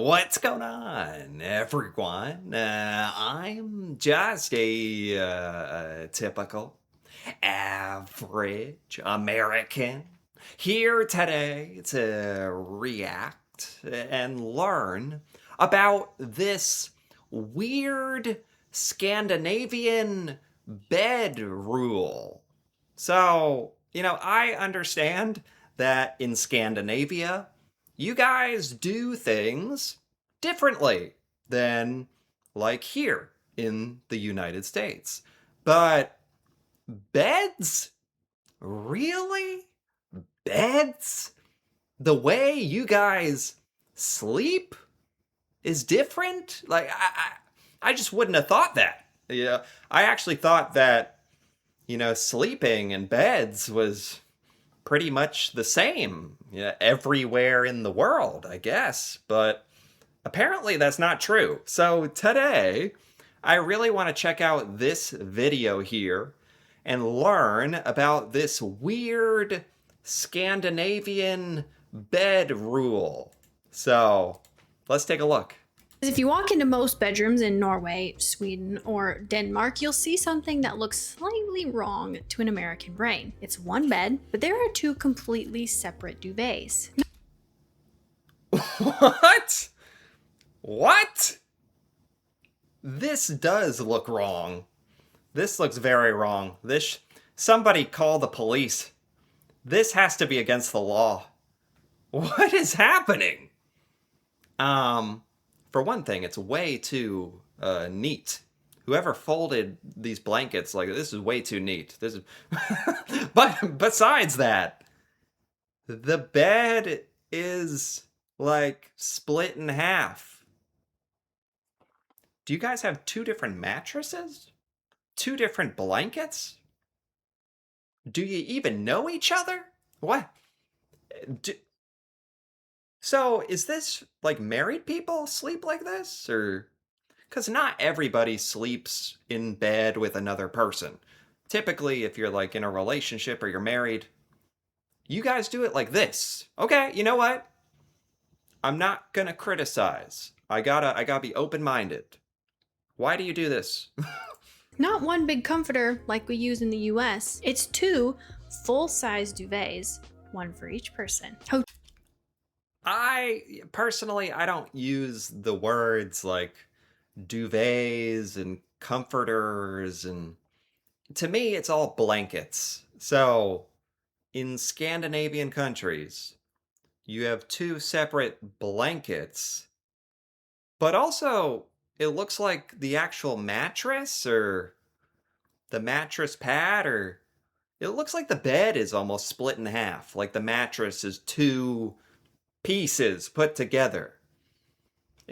What's going on, everyone? I'm just a typical, average American here today to react and learn about this weird Scandinavian bed rule. So, I understand that in Scandinavia, you guys do things differently than like here in the United States. But beds? Really? Beds? The way you guys sleep is different? I just wouldn't have thought that. Yeah, I actually thought that, sleeping in beds was pretty much the same, everywhere in the world, I guess. But apparently that's not true. So today, I really want to check out this video here and learn about this weird Scandinavian bed rule. So let's take a look. If you walk into most bedrooms in Norway, Sweden, or Denmark, you'll see something that looks slightly wrong to an American brain. It's one bed, but there are two completely separate duvets. What? What? This does look wrong. This looks very wrong. Somebody call the police. This has to be against the law. What is happening? For one thing, it's way too neat. Whoever folded these blankets, like, this is way too neat. This is But besides that, the bed is like split in half. Do you guys have two different mattresses? Two different blankets? Do you even know each other? What? Do, so is this like married people sleep like this? Or because not everybody sleeps in bed with another person. Typically, if you're like in a relationship or you're married, you guys do it like this. Okay, you know what? I'm not gonna criticize. I gotta be open-minded. Why do you do this? Not one big comforter like we use in the US. It's two full-size duvets, one for each person. I don't use the words like duvets and comforters, and to me it's all blankets. So in Scandinavian countries, you have two separate blankets, but also it looks like the actual mattress or the mattress pad, or it looks like the bed is almost split in half, like the mattress is two pieces put together.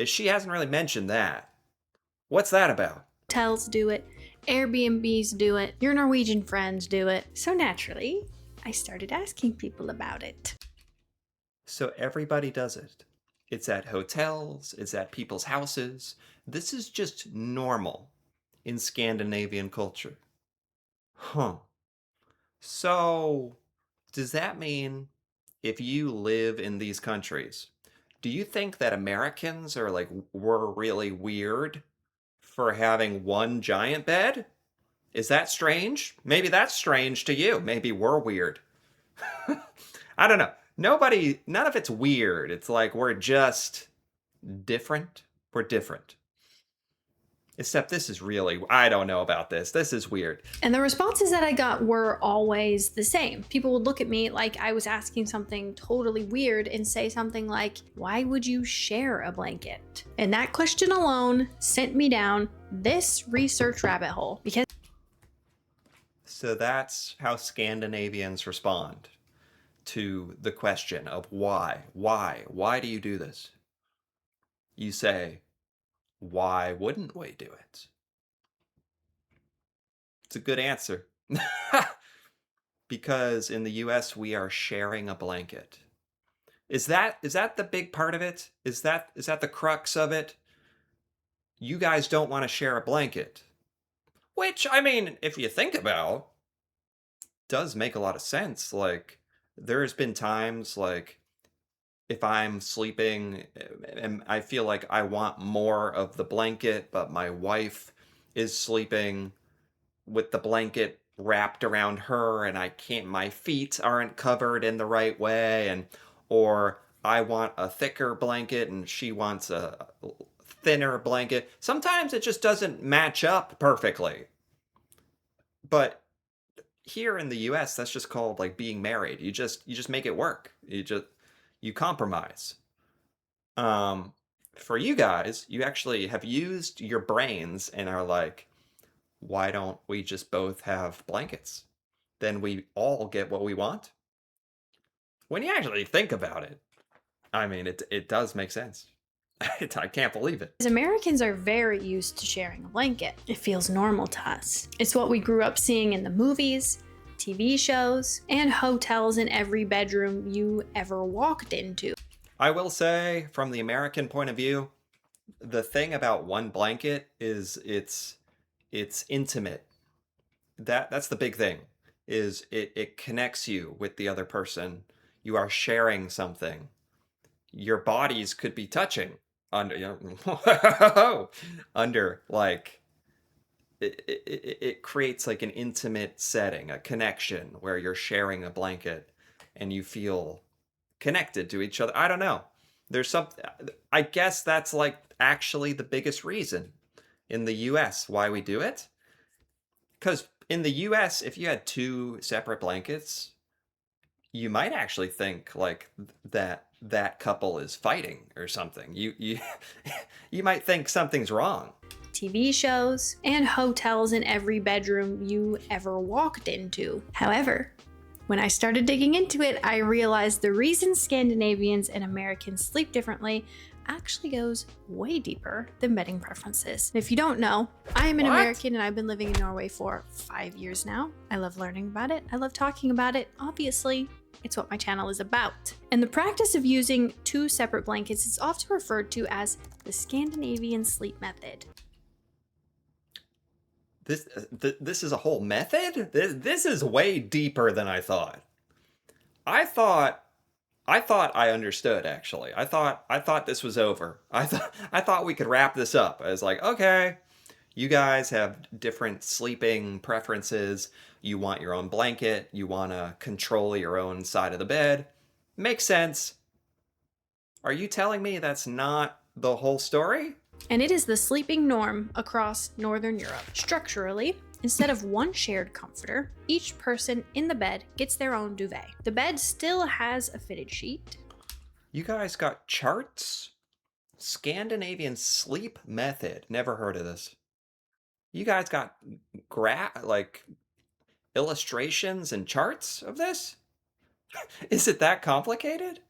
She hasn't really mentioned that. What's that about? Hotels do it, Airbnbs do it, your Norwegian friends do it. So naturally, I started asking people about it. So everybody does it. It's at hotels, it's at people's houses. This is just normal in Scandinavian culture. Huh. So, does that mean if you live in these countries, do you think that Americans are like, were really weird for having one giant bed? Is that strange? Maybe that's strange to you. Maybe we're weird. I don't know. None of it's weird. It's like we're just different. We're different. Except this is really, I don't know about this. This is weird. And the responses that I got were always the same. People would look at me like I was asking something totally weird and say something like, "Why would you share a blanket?" And that question alone sent me down this research rabbit hole because So that's how Scandinavians respond to the question of why. Why? Why do you do this? You say, why wouldn't we do it? It's a good answer. Because in the US we are sharing a blanket. Is that the big part of it? Is that the crux of it? You guys don't want to share a blanket. Which, I mean, if you think about, does make a lot of sense. Like, there's been times like if I'm sleeping and I feel like I want more of the blanket, but my wife is sleeping with the blanket wrapped around her and I can't, my feet aren't covered in the right way, and or I want a thicker blanket and she wants a thinner blanket. Sometimes it just doesn't match up perfectly. But here in the US, that's just called like being married. You just make it work. You compromise. Um, for you guys, you actually have used your brains and are like, why don't we just both have blankets? Then we all get what we want. When you actually think about it, I mean, it does make sense. I can't believe it. As Americans are very used to sharing a blanket. It feels normal to us. It's what we grew up seeing in the movies, TV shows, and hotels in every bedroom you ever walked into. I will say, from the American point of view, the thing about one blanket is it's intimate. That's the big thing. Is it connects you with the other person. You are sharing something. Your bodies could be touching under, under like it creates like an intimate setting, a connection where you're sharing a blanket and you feel connected to each other. I don't know. There's something, I guess that's like actually the biggest reason in the US why we do it. Because in the US, if you had two separate blankets, you might actually think like that couple is fighting or something. You you might think something's wrong. TV shows, and hotels in every bedroom you ever walked into. However, when I started digging into it, I realized the reason Scandinavians and Americans sleep differently actually goes way deeper than bedding preferences. If you don't know, I am an What? American and I've been living in Norway for 5 years now. I love learning about it. I love talking about it. Obviously, it's what my channel is about. And the practice of using two separate blankets is often referred to as the Scandinavian sleep method. This is a whole method. This is way deeper than I thought. I thought I understood actually. I thought this was over. I thought we could wrap this up. I was like, okay, you guys have different sleeping preferences. You want your own blanket. You want to control your own side of the bed. Makes sense. Are you telling me that's not the whole story? And it is the sleeping norm across Northern Europe. Structurally, instead of one shared comforter, each person in the bed gets their own duvet. The bed still has a fitted sheet. You guys got charts? Scandinavian sleep method. Never heard of this. You guys got like illustrations and charts of this? Is it that complicated?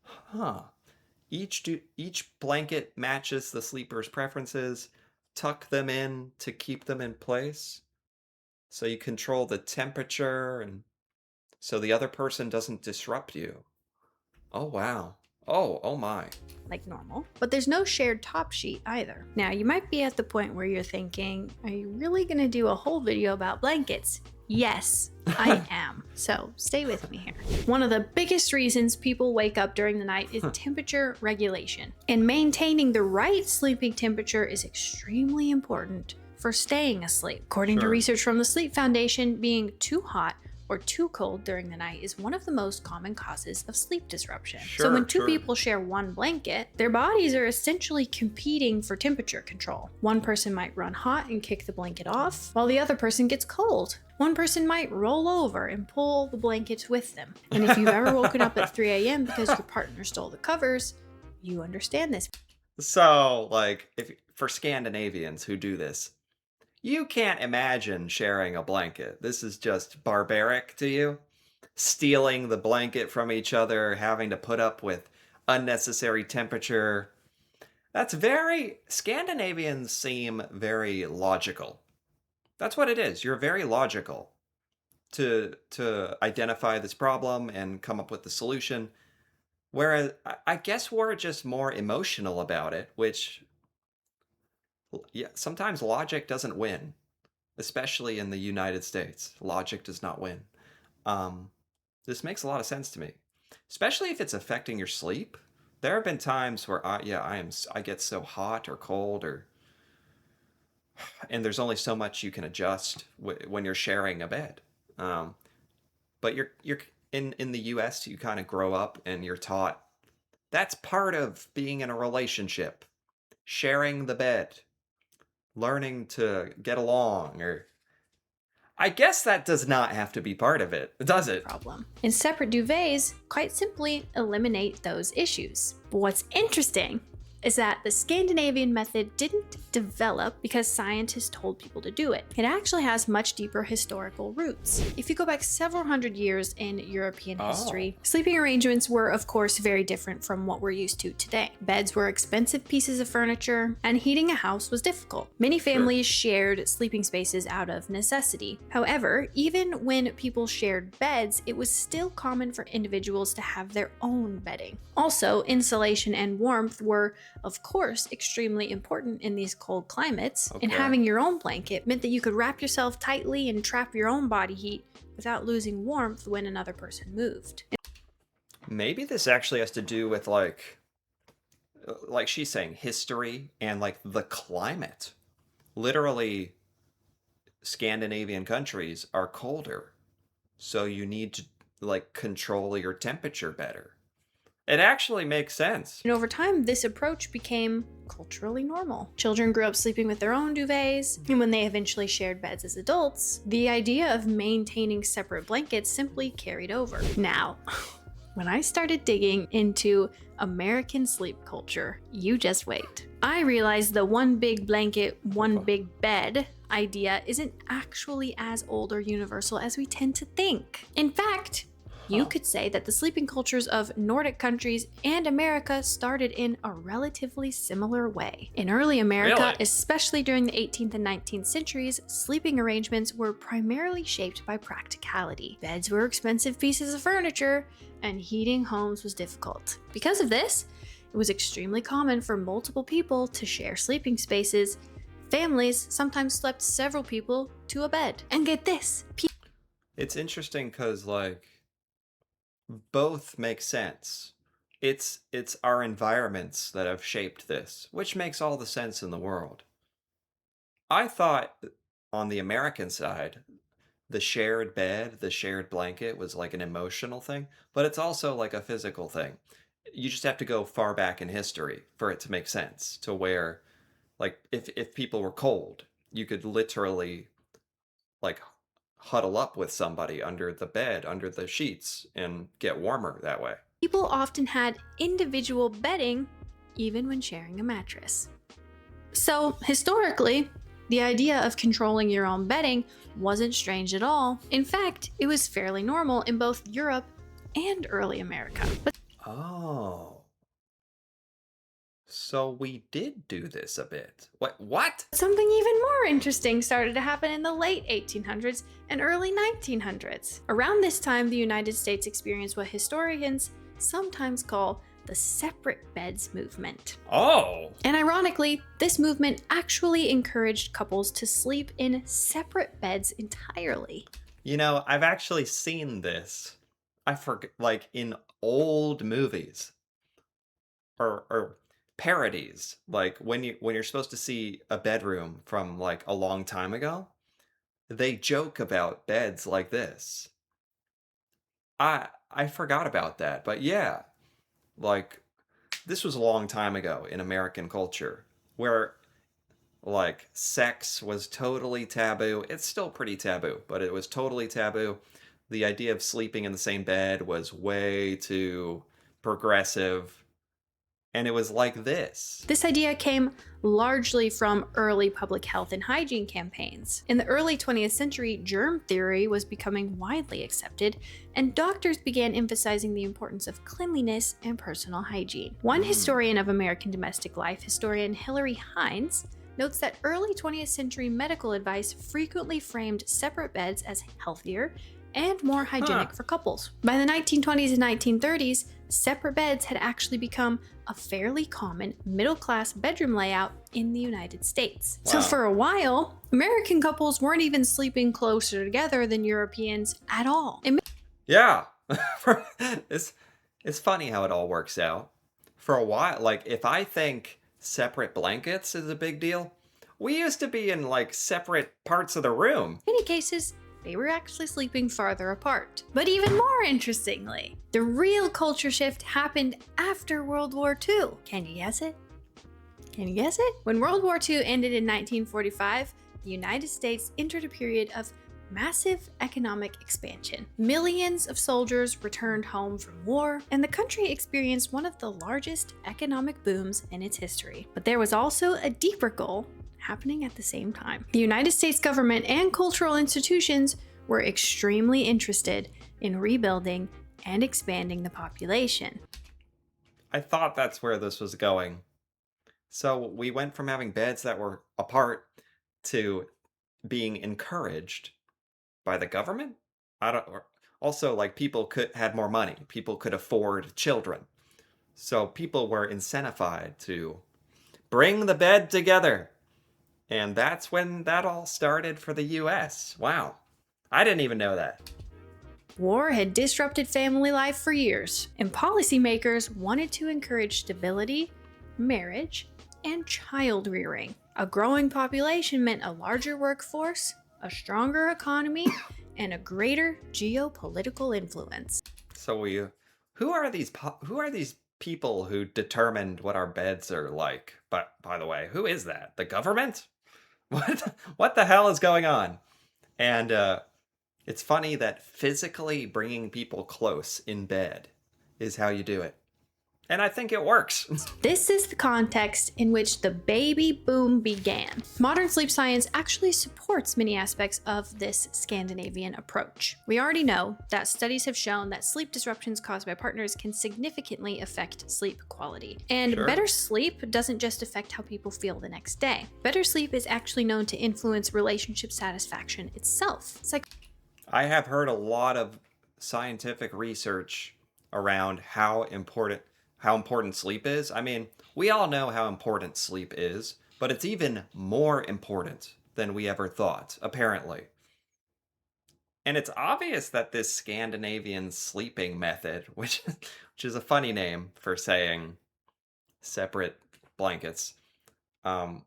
Huh. Each blanket matches the sleeper's preferences. Tuck them in to keep them in place. So you control the temperature and so the other person doesn't disrupt you. Oh wow. Oh my. Like normal, but there's no shared top sheet either. Now, you might be at the point where you're thinking, are you really gonna do a whole video about blankets? Yes, I am. So stay with me here. One of the biggest reasons people wake up during the night is temperature regulation. And maintaining the right sleeping temperature is extremely important for staying asleep. According to Sure. research from the Sleep Foundation, being too hot or too cold during the night is one of the most common causes of sleep disruption. So when two Sure. people share one blanket, their bodies are essentially competing for temperature control. One person might run hot and kick the blanket off, while the other person gets cold. One person might roll over and pull the blankets with them. And if you've ever woken up at 3 a.m. because your partner stole the covers, you understand this. So, like, if for Scandinavians who do this, you can't imagine sharing a blanket. This is just barbaric to you. Stealing the blanket from each other, having to put up with unnecessary temperature. That's very Scandinavians seem very logical. That's what it is. You're very logical to identify this problem and come up with the solution. Whereas I guess we're just more emotional about it, which yeah, sometimes logic doesn't win, especially in the United States. Logic does not win. Um, this makes a lot of sense to me. especially if it's affecting your sleep. There have been times where I get so hot or cold or and there's only so much you can adjust when you're sharing a bed. Um, but you're in the US, you kind of grow up and you're taught that's part of being in a relationship, sharing the bed, learning to get along, or I guess that does not have to be part of it, does it? Problem. And separate duvets quite simply eliminate those issues. But what's interesting is that the Scandinavian method didn't develop because scientists told people to do it. It actually has much deeper historical roots. If you go back several hundred years in European history, sleeping arrangements were, of course, very different from what we're used to today. Beds were expensive pieces of furniture, and heating a house was difficult. Many families shared sleeping spaces out of necessity. However, even when people shared beds, it was still common for individuals to have their own bedding. Also, insulation and warmth were, of course, extremely important in these cold climates, and having your own blanket meant that you could wrap yourself tightly and trap your own body heat without losing warmth when another person moved. Maybe this actually has to do with like she's saying, history and like the climate. Literally, Scandinavian countries are colder, so you need to like control your temperature better. It actually makes sense. And over time, this approach became culturally normal. Children grew up sleeping with their own duvets, and when they eventually shared beds as adults, the idea of maintaining separate blankets simply carried over. Now, when I started digging into American sleep culture, you just wait. I realized the one big blanket, one big bed idea isn't actually as old or universal as we tend to think. In fact, you could say that the sleeping cultures of Nordic countries and America started in a relatively similar way. In early America, especially during the 18th and 19th centuries, sleeping arrangements were primarily shaped by practicality. Beds were expensive pieces of furniture, and heating homes was difficult. Because of this, it was extremely common for multiple people to share sleeping spaces. Families sometimes slept several people to a bed. And get this, it's interesting because like both make sense. It's our environments that have shaped this, which makes all the sense in the world. I thought on the American side, the shared bed, the shared blanket was like an emotional thing, but it's also like a physical thing. You just have to go far back in history for it to make sense to where like if people were cold, you could literally like huddle up with somebody under the bed, under the sheets, and get warmer that way. people often had individual bedding even when sharing a mattress. So, historically, the idea of controlling your own bedding wasn't strange at all. In fact, it was fairly normal in both Europe and early America. But Oh. So we did do this a bit. What? something even more interesting started to happen in the late 1800s and early 1900s. Around this time, the United States experienced what historians sometimes call the separate beds movement. Oh. And ironically, this movement actually encouraged couples to sleep in separate beds entirely. You know, I've actually seen this. I forget, like in old movies or parodies. Like when you're supposed to see a bedroom from like a long time ago, they joke about beds like this. I forgot about that, but yeah, like this was a long time ago in American culture where like sex was totally taboo. It's still pretty taboo, but it was totally taboo. The idea of sleeping in the same bed was way too progressive. And it was like this. This idea came largely from early public health and hygiene campaigns. In the early 20th century, germ theory was becoming widely accepted, and doctors began emphasizing the importance of cleanliness and personal hygiene. One historian of American domestic life, historian Hilary Hines, notes that early 20th century medical advice frequently framed separate beds as healthier and more hygienic for couples. By the 1920s and 1930s, separate beds had actually become a fairly common middle-class bedroom layout in the United States. Wow. So for a while, American couples weren't even sleeping closer together than Europeans at all. Yeah. This It's funny how it all works out. For a while, like, if I think separate blankets is a big deal, we used to be in, like, separate parts of the room. In many cases, they were actually sleeping farther apart. But even more interestingly, the real culture shift happened after World War II. Can you guess it? Can you guess it? When World War II ended in 1945, the United States entered a period of massive economic expansion. Millions of soldiers returned home from war, and the country experienced one of the largest economic booms in its history. But there was also a deeper goal happening at the same time. The United States government and cultural institutions were extremely interested in rebuilding and expanding the population. I thought that's where this was going. So we went from having beds that were apart to being encouraged by the government? I don't or also, like, people could had more money. People could afford children. So people were incentivized to bring the bed together. And that's when that all started for the US. Wow. I didn't even know that. War had disrupted family life for years, and policymakers wanted to encourage stability, marriage, and child rearing. A growing population meant a larger workforce, a stronger economy, and a greater geopolitical influence. So we who are these people who determined what our beds are like? But by the way, who is that? The government? What the hell is going on? And it's funny that physically bringing people close in bed is how you do it. And I think it works. This is the context in which the baby boom began. Modern sleep science actually supports many aspects of this Scandinavian approach. We already know that studies have shown that sleep disruptions caused by partners can significantly affect sleep quality. And Sure. better sleep doesn't just affect how people feel the next day. Better sleep is actually known to influence relationship satisfaction itself. I have heard a lot of scientific research around how important sleep is. I mean, we all know how important sleep is, but it's even more important than we ever thought, apparently. And it's obvious that this Scandinavian sleeping method, which is a funny name for saying separate blankets, um,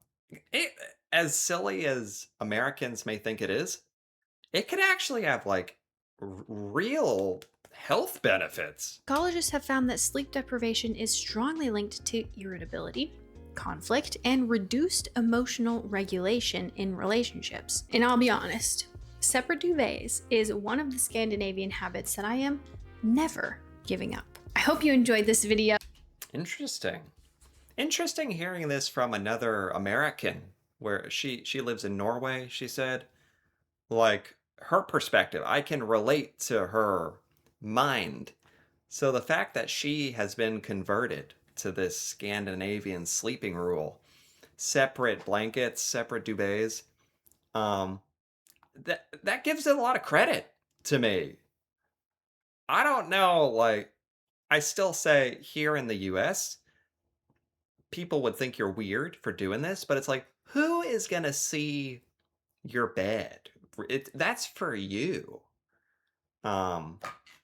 it, as silly as Americans may think it is, it could actually have like real health benefits. Psychologists have found that sleep deprivation is strongly linked to irritability, conflict, and reduced emotional regulation in relationships. And I'll be honest, separate duvets is one of the Scandinavian habits that I am never giving up. I hope you enjoyed this video. Interesting. Interesting hearing this from another American where she lives in Norway, she said. Like her perspective, I can relate to her mind. So the fact that she has been converted to this Scandinavian sleeping rule, separate blankets, separate duvets, um, that gives it a lot of credit to me. I don't know, like I still say here in the US, people would think you're weird for doing this, but it's like, who is gonna see your bed? That's for you. Um,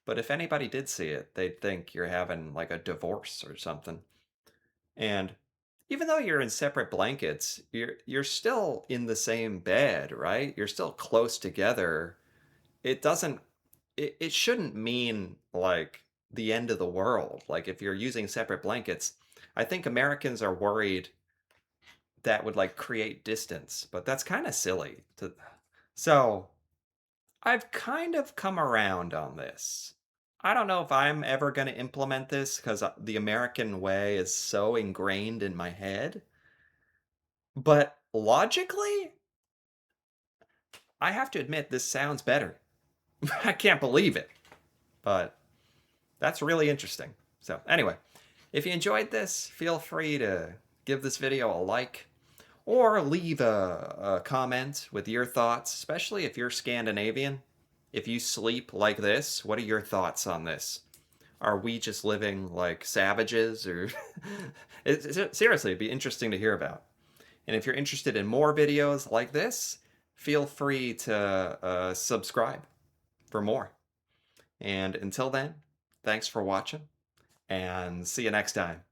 but if anybody did see it, they'd think you're having like a divorce or something. And even though you're in separate blankets, you're still in the same bed, right? You're still close together. It doesn't it shouldn't mean like the end of the world. Like if you're using separate blankets, I think Americans are worried that would like create distance, but that's kind of silly to so I've kind of come around on this. I don't know if I'm ever going to implement this because the American way is so ingrained in my head. But logically, I have to admit this sounds better. I can't believe it. But that's really interesting. So, anyway, if you enjoyed this, feel free to give this video a like or leave a comment with your thoughts, especially if you're Scandinavian. If you sleep like this, what are your thoughts on this? Are we just living like savages or seriously, it'd be interesting to hear about. And if you're interested in more videos like this, feel free to subscribe for more. And until then, thanks for watching. and see you next time.